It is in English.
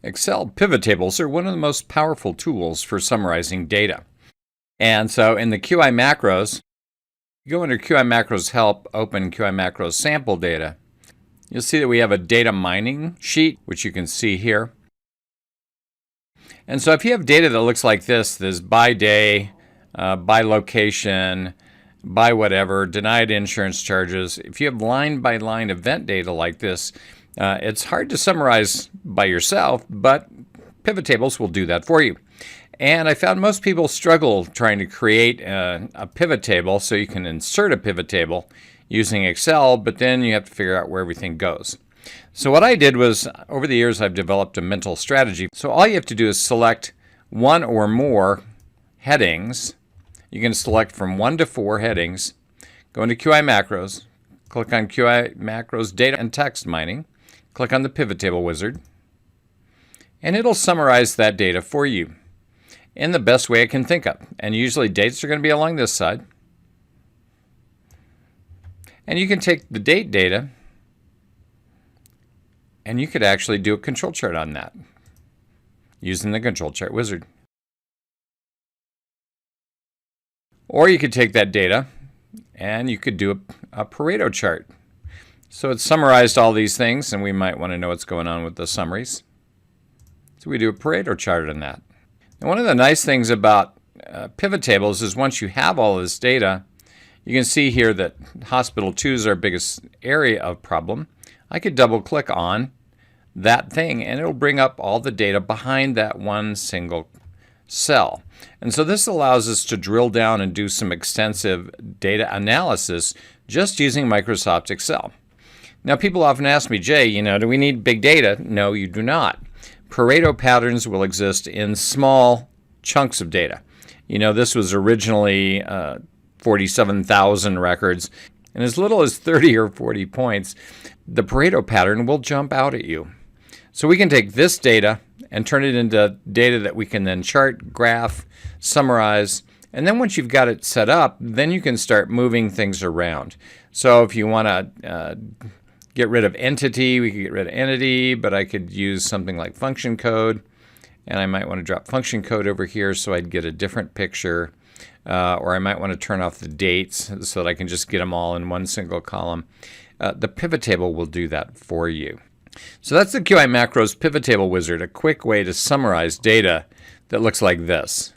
Excel pivot tables are one of the most powerful tools for summarizing data. And so in the QI macros, you go under QI macros help, open QI macros sample data. You'll see that we have a data mining sheet, which you can see here. And so if you have data that looks like this, there's by day, by location, by whatever, denied insurance charges. If you have line by line event data like this, it's hard to summarize by yourself, but pivot tables will do that for you. And I found most people struggle trying to create a pivot table, so you can insert a pivot table using Excel, but then you have to figure out where everything goes. So what I did was, over the years, I've developed a mental strategy. So all you have to do is select one or more headings. You can select from 1 to 4 headings, go into QI macros, click on QI macros data and text mining, click on the pivot table wizard, and it'll summarize that data for you in the best way it can think of. And usually dates are going to be along this side. And you can take the date data and you could actually do a control chart on that using the control chart wizard. Or you could take that data and you could do a Pareto chart. So it's summarized all these things, and we might want to know what's going on with the summaries. So we do a Pareto chart on that. And one of the nice things about pivot tables is once you have all this data, you can see here that hospital 2 is our biggest area of problem. I could double click on that thing and it'll bring up all the data behind that one single cell. And so this allows us to drill down and do some extensive data analysis just using Microsoft Excel. Now people often ask me, Jay, do we need big data? No, you do not. Pareto patterns will exist in small chunks of data. This was originally 47,000 records, and as little as 30 or 40 points, the Pareto pattern will jump out at you. So we can take this data and turn it into data that we can then chart, graph, summarize, and then once you've got it set up, then you can start moving things around. So if you want to get rid of entity, we could get rid of entity, but I could use something like function code, and I might want to drop function code over here so I'd get a different picture. Or I might want to turn off the dates so that I can just get them all in one single column. The pivot table will do that for you. So that's the QI Macros Pivot Table Wizard, a quick way to summarize data that looks like this.